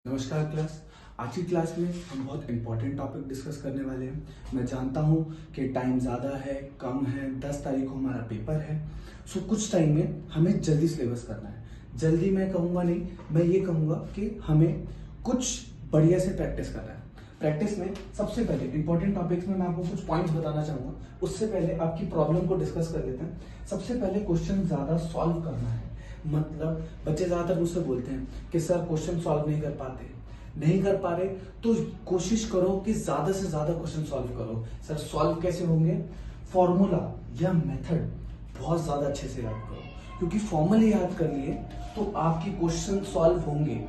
नमस्कार क्लास। आज की क्लास में हम बहुत इंपॉर्टेंट टॉपिक डिस्कस करने वाले हैं। मैं जानता हूँ कि टाइम ज़्यादा है, कम है, 10 तारीख को हमारा पेपर है। सो कुछ टाइम में हमें जल्दी सिलेबस करना है। जल्दी मैं कहूँगा नहीं, मैं ये कहूँगा कि हमें कुछ बढ़िया से प्रैक्टिस करना है। प्रैक्टिस में सबसे पहले इंपॉर्टेंट टॉपिक्स में मैं आपको कुछ पॉइंट्स बताना चाहूँगा। उससे पहले आपकी प्रॉब्लम को डिस्कस कर लेते हैं। सबसे पहले क्वेश्चन ज़्यादा सॉल्व करना है। मतलब बच्चे ज़्यादातर मुझसे बोलते हैं कि सर क्वेश्चन सॉल्व नहीं कर पा रहे, तो कोशिश करो कि ज़्यादा से ज़्यादा क्वेश्चन सॉल्व करो। सर सॉल्व कैसे होंगे? फॉर्मूला या मेथड बहुत ज़्यादा अच्छे से याद करो, क्योंकि फॉर्मूले याद कर लिए तो आपके क्वेश्चन सॉल्व होंगे।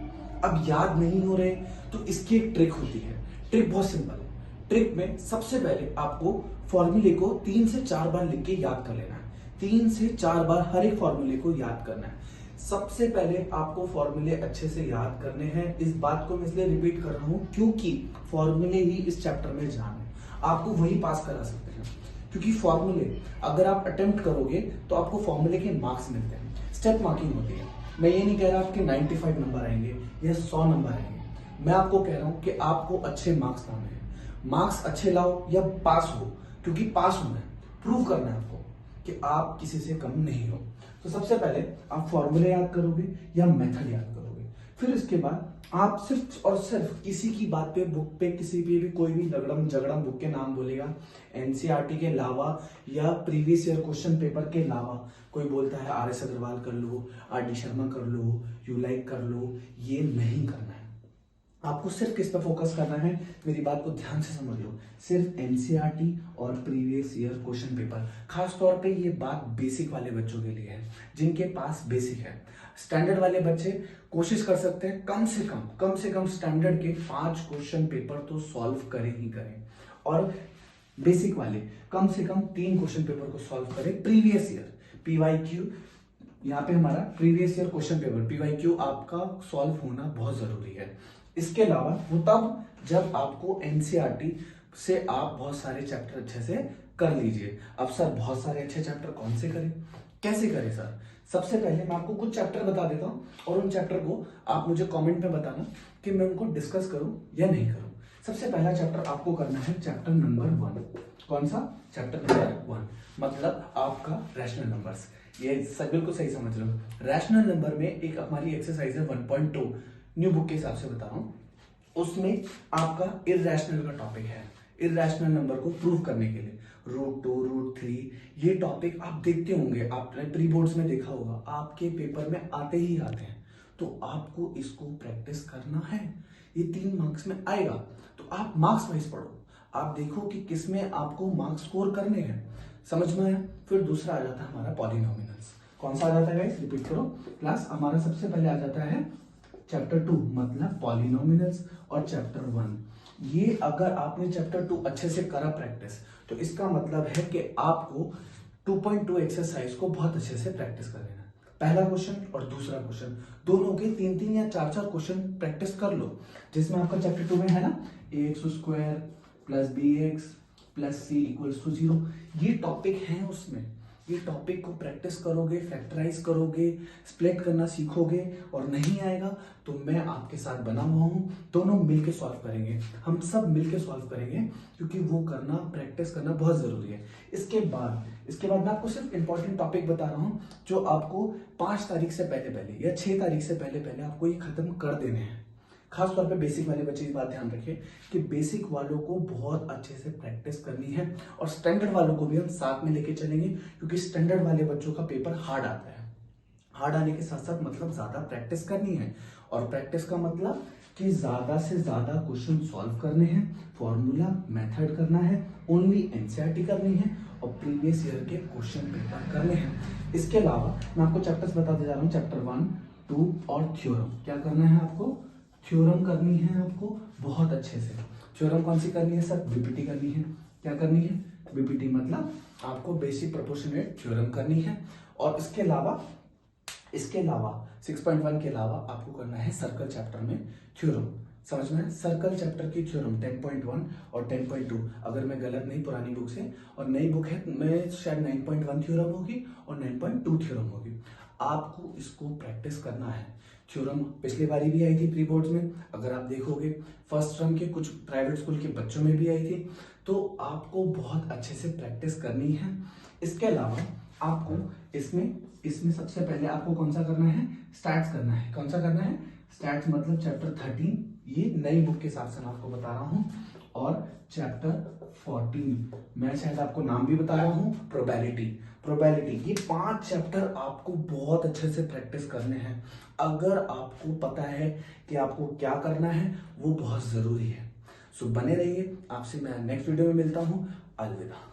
अब याद नहीं हो रहे तो इसकी एक ट्रिक होती है। ट्रिक बहुत सिंपल है। ट्रिक में सबसे पहले आपको फॉर्मूले को 3 से 4 बार लिख के याद कर लेना है। 3 से 4 बार हर एक फॉर्मूले को याद करना है। सबसे पहले आपको फॉर्मूले अच्छे से याद करने हैं। इस बात को मैं इसलिए रिपीट कर रहा हूं क्योंकि फॉर्मूले ही इस चैप्टर में जान है। आपको वही पास करा सकते हैं, क्योंकि फॉर्मूले अगर आप अटेम्प्ट करोगे तो आपको फॉर्मूले के मार्क्स मिलते हैं। स्टेप मार्किंग होती है। मैं ये नहीं कह रहा आपके 95 नंबर आएंगे या 100 नंबर आएंगे। मैं आपको कह रहा हूं कि आपको अच्छे मार्क्स लाने हैं। मार्क्स अच्छे लाओ या पास हो, क्योंकि पास होना है, प्रूव करना है आपको कि आप किसी से कम नहीं हो। तो सबसे पहले आप फॉर्मूले याद करोगे या मेथड याद करोगे। फिर इसके बाद आप सिर्फ और सिर्फ किसी की बात पे, बुक पे, किसी भी कोई भी लगड़म झगड़म बुक के नाम बोलेगा, एनसीईआरटी के अलावा या प्रीवियस ईयर क्वेश्चन पेपर के अलावा। कोई बोलता है आर एस अग्रवाल कर लो, आर डी शर्मा कर लो, यू लाइक कर लो, ये नहीं करना है। आपको सिर्फ किस पर फोकस करना है, मेरी बात को ध्यान से समझ लो। सिर्फ एनसीईआरटी और प्रीवियस ईयर क्वेश्चन पेपर। खास तौर पे ये बात बेसिक वाले बच्चों के लिए है, जिनके पास बेसिक है। स्टैंडर्ड वाले बच्चे कोशिश कर सकते हैं कम से कम स्टैंडर्ड के 5 क्वेश्चन पेपर तो सॉल्व करें ही करें, और बेसिक वाले कम से कम 3 क्वेश्चन पेपर को सॉल्व करें। प्रीवियस ईयर पीवाईक्यू, यहाँ पे हमारा previous year question paper PYQ आपका सॉल्व होना बहुत जरूरी है। इसके अलावा वो तब जब आपको एनसीईआरटी से आप बहुत सारे चैप्टर अच्छे से कर लीजिए। अब सर बहुत सारे अच्छे चैप्टर कौन से करें, कैसे करें सर? सबसे पहले मैं आपको कुछ चैप्टर बता देता हूँ और उन चैप्टर को आप मुझे कमेंट में बताना कि मैं उनको डिस्कस करूं या नहीं करूं। सबसे पहला चैप्टर आपको करना है चैप्टर नंबर 1। कौन सा? चैप्टर नंबर 1, मतलब आपका रैशनल नंबर्स। ये बिल्कुल सही समझ लो। रैशनल नंबर में एक हमारी एक्सरसाइज है 1.2, न्यू बुक के हिसाब से बता रहा हूँ। उसमें आपका इर्रेशनल का टॉपिक है। इर्रेशनल नंबर को प्रूव करने के लिए √2, √3 ये टॉपिक आप देखते होंगे, आपने प्री बोर्ड्स में देखा होगा, आपके पेपर में आते ही आते हैं। तो आपको इसको प्रैक्टिस करना है। ये 3 मार्क्स में आएगा, तो आप मार्क्स वाइज पढ़ो। आप देखो कि किसमें आपको मार्क्स स्कोर करने हैं। समझ में आया? फिर दूसरा आ जाता है हमारा पॉलिनोमिनल्स। कौन सा आ जाता है गाइस? रिपीट करो क्लास। हमारा सबसे पहले आ जाता है चैप्टर 2, मतलब पॉलिनोमिनल्स, और चैप्टर 1। ये अगर आपने चैप्टर 2 अच्छे से करा प्रैक्टिस, तो इसका मतलब है कि आपको 2.2 एक्सरसाइज को बहुत अच्छे से प्रैक्टिस कर लेना। पहला क्वेश्चन और दूसरा क्वेश्चन दोनों के 3-3 या 4-4 क्वेश्चन प्रैक्टिस कर लो, जिसमें आपका चैप्टर 2 में है ना ax² plus bx plus c equals to 0। ये टॉपिक है उसमें। ये टॉपिक को प्रैक्टिस करोगे, फैक्टराइज करोगे, स्प्लिट करना सीखोगे, और नहीं आएगा तो मैं आपके साथ बना हुआ हूं, दोनों मिलके सॉल्व करेंगे। हम सब मिलके सॉल्व करेंगे, क्योंकि वो करना, प्रैक्टिस करना बहुत जरूरी है। इसके बाद मैं आपको सिर्फ इंपॉर्टेंट टॉपिक बता रहा हूं, जो आपको 5 तारीख से पहले या 6 तारीख से पहले आपको ये खत्म कर देने हैं। खास तौर पे बेसिक वाले बच्चे इस बात ध्यान रखिए कि बेसिक वालों को बहुत अच्छे से प्रैक्टिस करनी है, और स्टैंडर्ड वालों को भी हम साथ में लेके चलेंगे, क्योंकि स्टैंडर्ड वाले बच्चों का पेपर हार्ड आता है। हार्ड आने के साथ साथ मतलब ज्यादा प्रैक्टिस करनी है, और प्रैक्टिस का मतलब कि ज्यादा से ज्यादा क्वेश्चन सॉल्व करने हैं, फॉर्मूला मेथड करना है, ओनली एनसीईआरटी करनी है, और प्रीवियस ईयर के क्वेश्चन पेपर करने हैं। इसके अलावा मैं आपको चैप्टर्स बताते जा रहा हूँ, चैप्टर 1, 2 और थ्योरम। क्या करना है आपको? थ्योरम करनी है आपको बहुत अच्छे से। थ्योरम कौन सी करनी है सर? बीपीटी करनी है। क्या करनी है? बीपीटी, मतलब आपको बेसिक प्रोपोर्शनेट थ्योरम करनी है। और इसके अलावा 6.1 के अलावा आपको करना है सर्कल चैप्टर में थ्योरम। समझ में? सर्कल चैप्टर की थ्योरम 10.1 और 10.2, अगर मैं गलत नहीं पुरानी बुक से, और नई बुक है में शायद 9.1 थ्योरम होगी और 9.2 थ्योरम होगी। आपको इसको प्रैक्टिस करना है। थ्योरम पिछली बारी भी आई थी प्री बोर्ड्स में, अगर आप देखोगे फर्स्ट टर्म के कुछ प्राइवेट स्कूल के बच्चों में भी आई थी। तो आपको बहुत अच्छे से प्रैक्टिस करनी है। इसके अलावा आपको इसमें सबसे पहले आपको कौन सा करना है, स्टैट्स करना है। कौन सा करना है, स्टैट्स मतलब चैप्टर 13, ये नई बुक के हिसाब से मैं आपको बता रहा हूँ, और चैप्टर 14 मैं शायद आपको नाम भी बता रहा हूँ, प्रोबेबिलिटी। ये 5 चैप्टर आपको बहुत अच्छे से प्रैक्टिस करने हैं। अगर आपको पता है कि आपको क्या करना है, वो बहुत जरूरी है। सो बने रहिए, आपसे मैं नेक्स्ट वीडियो में मिलता हूँ। अलविदा।